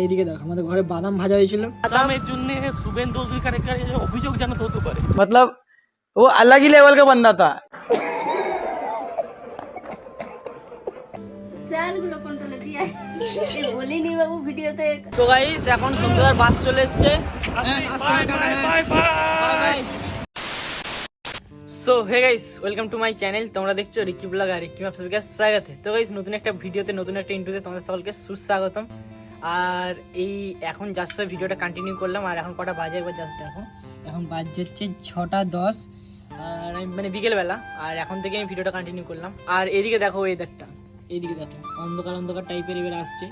এইদিকে দেখো আমাদের ঘরে বাদাম ভাজা হয়েছিল। বাদামের জন্য শুভেন্দু অধিকারীর কাছে অভিযোগ জানাতে হতে পারে। मतलब वो अलग ही लेवल का बंदा था। চালগুলো কন্ট্রোলে দিয়ে বলিনি বাবু ভিডিওতে। তো গাইস এখন সন্ধ্যার বাস চলে এসেছে। So hey guys, welcome to my channel. তোমরা দেখছো রিকি ব্লগ আর রিকি ভাবস বিকাশ স্বাগত। তো গাইস নতুন একটা ভিডিওতে, নতুন একটা ইন্ট্রোতে তোমাদের সকলকে সুস্বাগতম। আর এই এখন জাস্ট ভিডিওটা কন্টিনিউ করলাম। আর এখন কটা বাজে একবার জাস্ট দেখো, এখন বাজে হচ্ছে 6:10 আর মানে বিকেলবেলা। আর এখন থেকে আমি ভিডিওটা কন্টিনিউ করলাম। আর এদিকে দেখো, এই দেখটা এইদিকে দেখো অন্ধকার অন্ধকার টাইপের এবার আসছে।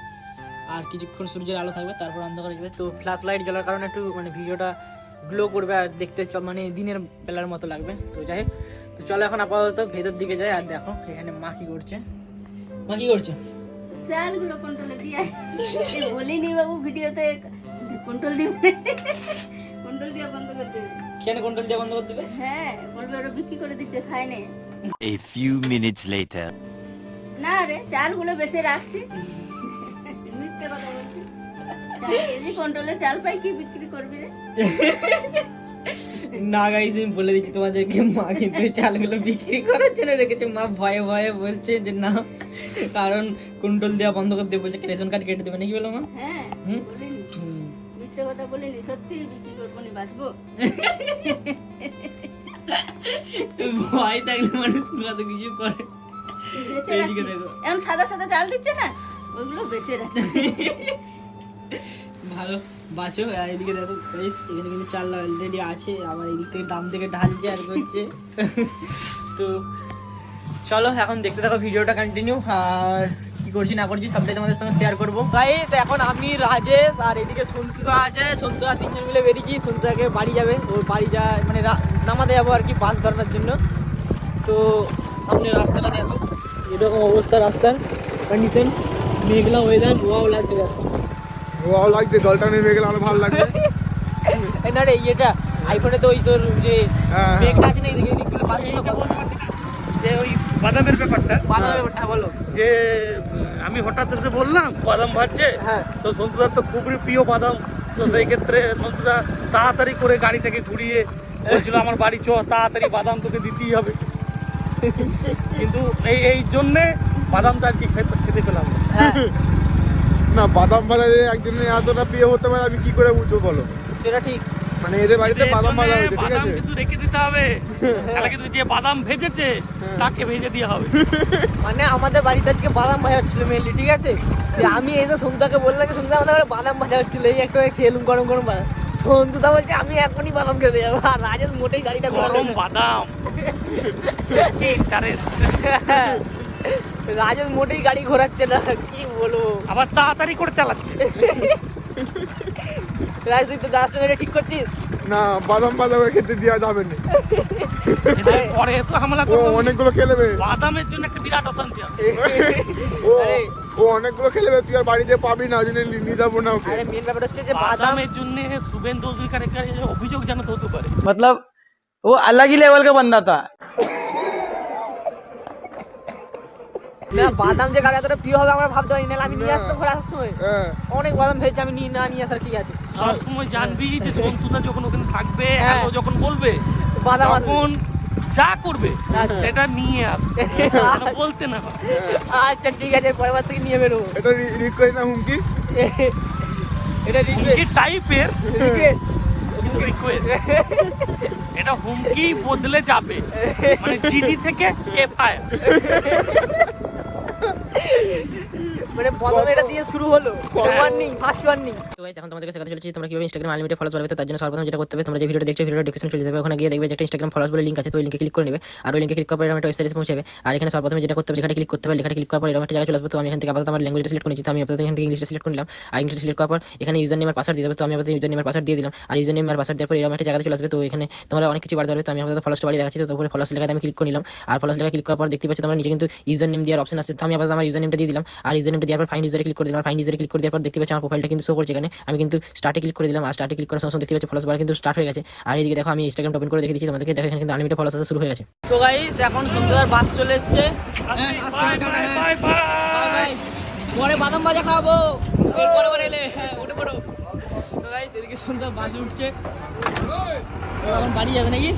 আর কিছুক্ষণ সূর্যের আলো থাকবে, তারপর অন্ধকার আসবে। তো ফ্ল্যাশ লাইট জ্বলার কারণে একটু মানে ভিডিওটা গ্লো করবে আর দেখতে মানে দিনের বেলার মতো লাগবে। তো যাই হোক, তো চলো এখন আপাতত ভেতর দিকে যাই। আর দেখো এখানে মা কি করছে। মা কি করছে? চালগুলো কন্ট্রোলে দিয়ে বলিনি বাবু ভিডিওতে কন্ট্রোল দিবে, কন্ট্রোল দিয়ে বন্ধ করে দেবে। কেন কন্ট্রোল দিয়ে বন্ধ করে দেবে? হ্যাঁ বলবে ওরা বিক্রি করে দিচ্ছে, খায় না। A few minutes later. না রে, চালগুলো বেঁচে রাখছি। মিথ্যে কথা বলছি। 4 কেজি কন্ট্রোলে চাল পাই, কি বিক্রি করবি রে? না গাইস, আমি বলে দিচ্ছি তোমাদেরকে, মা কিন্তু চালগুলো বিক্রি করার জন্য রেখেছে। মা ভয়ে ভয়ে বলছে যে না, কারণ কন্ট্রোল দেওয়া বন্ধ করে দেবে বলছে, রেশন কার্ড কেটে দেবে নাকি বলো মা? হ্যাঁ বলিনি, মিথ্যে কথা বলিনি, সত্যি বিক্রি করবো নি, বাঁচবো। ভয় থাকলে মানুষ কত কিছু করে। বেঁচে এইদিকে রাখছি। দেখো। এখন সাদা সাদা চাল দিচ্ছে না, ওইগুলো বেঁচে রাখছি। ভালো বাঁচো। আর এদিকে দেখো গাইস, এখানে কিন্তু চাল অলরেডি আছে। আবার এদিক থেকে দাম থেকে ঢালছে আর করছে। তো চলো এখন দেখতে থাকো ভিডিওটা কন্টিনিউ। আর কি করছি না করছি সবটাই তোমাদের সঙ্গে শেয়ার করবো। গাইস এখন আমি, রাজেশ আর এদিকে সন্তুদা আছে। সন্তুদা 3 জন মিলে বেরিয়েছি। সন্তুদাকে বাড়ি যাবে, ওর বাড়ি যায় মানে নামাতে যাবো আর কি, বাস ধরার জন্য। তো সামনে রাস্তাটা দেখো, এরকম অবস্থা রাস্তার কন্ডিশন, মেঘলা ওয়েদার, ওয়াও লাগছে রাস্তা। ওয়াও লাগছে, জলটা নেমে গেলে আমার ভালো লাগবে। এই না রে, ইয়েটা আইফোনে তো ওই তোর যে হ্যাঁ, মেঘটা আছে না, এদিকে এদিকগুলো বাসগুলো যে ওই বাদামের ব্যাপারটা, বানাবে ওটা বলো। যে আমি হঠাৎ এসে বললাম বাদাম ভাজছে, হ্যাঁ তো সন্তুদার তো খুবই প্রিয় বাদাম। তো সেই ক্ষেত্রে সন্তুদা তাড়াতাড়ি করে গাড়িটাকে ঘুরিয়ে বলছিল আমার বাড়ি চ, তাড়াতাড়ি বাদাম তোকে দিতেই হবে। কিন্তু এই জন্যে বাদামটা আর কি খেতে পেলাম না। হ্যাঁ না বাদাম ভাজা যে একজনের এতটা প্রিয় হতে পারে আমি কি করে বুঝবো বলো? সেটা ঠিক। মানে এদের বাড়িতে এর বাদাম ভাজা জন্যে হয়েছে, ঠিক বাদাম আছে? কিন্তু রেখে দিতে হবে, তাহলে কিন্তু যে বাদাম ভেজেছে তাকে ভেজে দেওয়া হবে। মানে আমাদের বাড়িতে আজকে বাদাম ভাজা হচ্ছিল মেনলি, ঠিক আছে? যে আমি এসে সন্তুদাকে বললাম যে সন্তুদা আমাদের ঘরে বাদাম ভাজা হচ্ছিল, এই একটা খেলুম গরম গরম বাদাম। সন্তুদা বলছে আমি এখনই বাদাম খেতে যাবো। আর রাজেশ মোটেই গাড়িটা গরম বাদাম রাজেশ মোটেই গাড়ি ঘোরাচ্ছে না, কি বলবো। আবার তাড়াতাড়ি করে চালাচ্ছে। রাজেশ তুই তো দাদার সঙ্গে এটা ঠিক করছিস? না বাদাম ভাজা করে খেতে দেওয়া যাবে না। এদের পরে এসে হামলা ও করবো। অনেকগুলো খেয়ে নেবে, বাদামের জন্য একটা বিরাট অশান্তি হবে। ও আরে, ও অনেকগুলো খেয়ে নেবে, তুই আর বাড়িতে পাবি না, ওই জন্য নিয়ে যাবো না ওকে। আরে মেন ব্যাপার হচ্ছে যে বাদাম, বাদামের জন্য শুভেন্দু অধিকারীর কাছে অভিযোগ জানাতে হতে পারে। मतलब वो अलग ही लेवल का बंदा था। না বাদাম যে গাড়ি এতটা প্রিয় হবে আমরা ভাবতে পারি না। আমি নিয়ে আসতাম ঘরে আসার সময়, হ্যাঁ, অনেক বাদাম ভেজে আমি নিয়ে আসার কি আছে। সবসময় জানবি যে সন্তুদা যখন ওখানে থাকবে, হ্যাঁ। হ্যালো যখন বলবে, বাদাম আসবে। তখন যা করবে আচ্ছা। সেটা নিয়ে আসবে, বলতে না হয়। আচ্ছা ঠিক আছে, পরের বার থেকে নিয়ে বেরোবো। এটা রিকোয়েস্ট না হুমকি? এটা হুমকি টাইপের রিকোয়েস্ট। রিকোয়েস্ট, এটা হুমকি বদলে যাবে, মানে জিডি থেকে এফআইআর। মানে প্রথমে এটা দিয়ে শুরু হলো, ওয়ার্নিং, ফার্স্ট ওয়ার্নিং। তো গাইস এখন তোমাদেরকে শেখাতে চলেছি তোমরা কিভাবে ইনস্টাগ্রাম আনলিমিটেড ফলোয়ার্স বাড়াবে। তো তার জন্য সর্বপ্রথম যেটা করতে হবে, তোমরা যে ভিডিওটা দেখছো ভিডিওটা ডেসক্রিপশন চলে যাবে, ওখানে গিয়ে দেখবে যে একটা ইনস্টাগ্রাম ফলোয়ার্স বলে লিংক আছে। তো ওই লিংকে ক্লিক করে নেবে। আর ওই লিংকে ক্লিক করার পরে একটা ওয়েবসাইটে পৌঁছে যাবে। আর এখানে সর্বপ্রথম যেটা করতে হবে, লেখাটা ক্লিক করতে হবে। লেখাটা ক্লিক করার পর এরকম একটা জায়গায় চলে আসবে। তো আমি এখান থেকে আপাতত আমার ল্যাঙ্গুয়েজটা সিলেক্ট করে নিচ্ছি। তো আমি আপাতত এখান থেকে ইংলিশটা সিলেক্ট করে নিলাম। আর ইংলিশটা সিলেক্ট করার পর এখানে ইউজার নেম আর পাসওয়ার্ড দিয়ে দেবে। তো আমি আপাতত ইউজার নেম আর পাসওয়ার্ড দিয়ে দিলাম। আর ইউজার নেম আর পাসওয়ার্ড দেওয়ার পর এরকম একটা জায়গাতে চলে আসবে। তো এখানে তোমরা অনেক কিছু বাড়তে পারবে। তো আমি আপাতত ফলোয়ার্স বাড়ি দেখাচ্ছি। তো তারপরে ফলোয়ার্স লেখাতে আমি ক্লিক করে নিলাম। আর ফলোয়ার্স লেখা ক্লিক করার পর দেখতে পাচ্ছি তোমরা নিচে কিন্তু ইউজার নেম দেওয়ার অপশন আছে। তো আমি আপাতত আমার ইউজার নেমটা দিয়ে দিলাম। আর ইউজার নেমটা দেওয়ার পর ফাইন্ড ইউজারে ক্লিক করে দিলাম। ফাইন্ড ইউজারে ক্লিক করে দেওয়ার পর দেখতে পাচ্ছি আমার প্রোফাইলটা কিন্তু শো করছে এখানে। আমি কিন্তু স্টার্টে ক্লিক করে দিলাম। আর স্টার্টে ক্লিক করার সঙ্গে সঙ্গে দেখতে পাচ্ছি ফলোয়ার্স বাড়া কিন্তু স্টার্ট হয়ে গেছে। আর এইদিকে দেখো আমি ইনস্টাগ্রাম ওপেন করে দেখে দিচ্ছি তোমাদেরকে। দেখো এখানে কিন্তু আনলিমিটেড ফলোয়ার্স আসা শুরু হয়ে গেছে। তো গাইস এখন সন্ধ্যার বাস চলে এসেছে। Bye bye bye bye. পরে বাদাম ভাজা খাবো। পরে পরে এলে হ্যাঁ উঠে পড়ো। তো গাইস এদিকে শুনতাম বাসে উঠছে, তো এখন বাড়ি যাবে নাকি?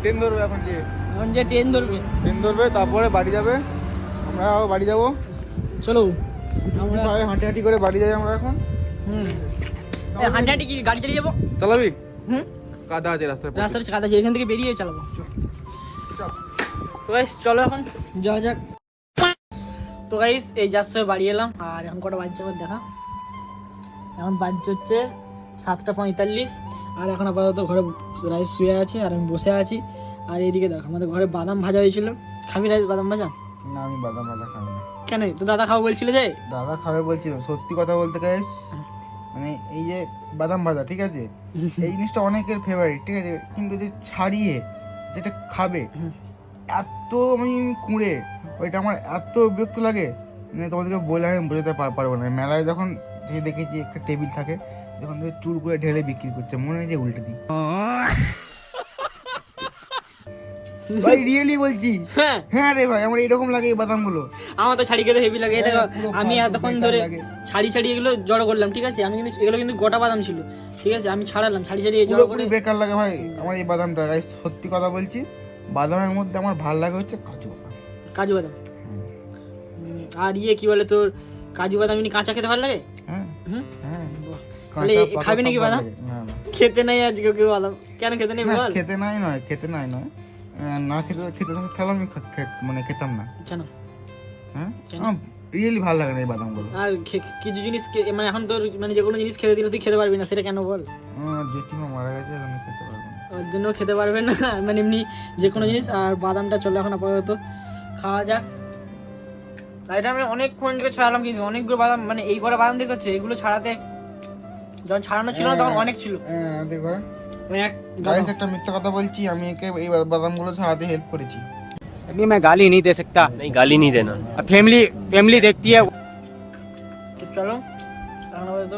ট্রেন ধরবে এখন যে এখন যে ট্রেন ধরবে, ট্রেন ধরবে তারপরে বাড়ি যাবে, আমরাও বাড়ি যাবো। চলো আমরা হাঁটি হাঁটি করে বাড়ি যাই আমরা এখন। হাঁটি হাঁটি কি গাড়ি চালিয়ে যাবো? চালাবি? হুম, কাদা আছে রাস্তায়। রাস্তার কাদা আছে, এখান থেকে বেরিয়ে চালাবো। তো গাইস চলো এখন যাওয়া যাক। তো গাইস এই যাচ্ছে বাড়ি এলাম, আর এখন কটা বাজছে আবার দেখা, এখন বাজছে হচ্ছে 7:45। আর এখন আপাতত ঘরে রাইস শুয়ে আছে আর আমি বসে আছি। আর এইদিকে দেখো আমাদের ঘরে বাদাম ভাজা হয়েছিল। খাবি রাইস বাদাম ভাজা? না আমি বাদাম ভাজা খাবো না। কেন? তো দাদা খাবো বলছিল যে। দাদা খাবে বলছিল, সত্যি কথা বলতে গাইস, মানে এই যে বাদাম ভাজা ঠিক আছে, এই জিনিসটা অনেকের ফেভারিট ঠিক আছে, কিন্তু যে ছাড়িয়ে যেটা খাবে এত আমি কুঁড়ে, ওইটা আমার এত বিরক্ত লাগে, মানে তোমাদেরকে বলে আমি বোঝাতে পারবো না। মেলায় যখন যে দেখেছি একটা টেবিল থাকে, যখন থেকে চুর করে ঢেলে বিক্রি করছে, মনে হয় যে উল্টে দিই। ভাই রিয়েলি বলছি, হ্যাঁ হ্যাঁ রে ভাই, আমার এরকম লাগে এই বাদামগুলো। আমার তো ছাড়ি খেতে হেভি লাগে। এটা হ্যাঁ, পুরো আমি ফালতু এতক্ষণ বেকার ধরে লাগে। ছাড়ি ছাড়ি এগুলো জড়ো করলাম ঠিক আছে, আমি কিন্তু এগুলো কিন্তু গোটা বাদাম ছিল ঠিক আছে, আমি ছাড়ালাম ছাড়ি ছাড়ি জড়ো করে। পুরোপুরি বেকার লাগে ভাই আমার এই বাদামটা। গাইস সত্যি কথা বলছি, বাদামের মধ্যে আমার ভালো লাগে হচ্ছে কাজু বাদাম। কাজু বাদাম। আর ইয়ে কি বলে তোর, কাজু বাদাম এমনি কাঁচা খেতে ভালো লাগে? হ্যাঁ হুম, হ্যাঁ। তাহলে কাঁচা পাকা খাবি নাকি সব ভালো বাদাম? লাগে। না না খেতে নাই আজকে কেউ বাদাম, কেন খেতে নেই না, বল? খেতে নাই নয়, খেতে নাই নয়, না খেতে খেতে থাকলে আমি মানে খেতাম না। কেন? হ্যাঁ কেন? আমার রিয়েলি ভালো লাগে না এই বাদামগুলো। আর কিছু জিনিস মানে এখন তোর মানে যে কোনো জিনিস খেতে দিলে তুই খেতে পারবি না, সেটা কেন বল? আমার জেঠিমা মারা গেছে, আমি খেতে পারবো না। ওর জন্য খেতে পারবে না মানে এমনি যে কোনো জিনিস। আর বাদামটা চলে এখন আপাতত খাওয়া যাক। আর এটা আমি অনেকক্ষণ থেকে ছাড়ালাম, কিন্তু অনেকগুলো বাদাম মানে এই কটা বাদাম দেখতে হচ্ছে, এগুলো ছাড়াতে যখন ছাড়ানো ছিল না তখন অনেক ছিল। হ্যাঁ দেখো ওই এক গাইস, একটা মিথ্যা কথা বলছি, আমি একে এই বাদামগুলো ছাড়াতে হেল্প করেছি। अभी मैं गाली नहीं दे सकता। नहीं गाली नहीं देना। अब फैमिली देखती है। তো চলো এখন আপাতত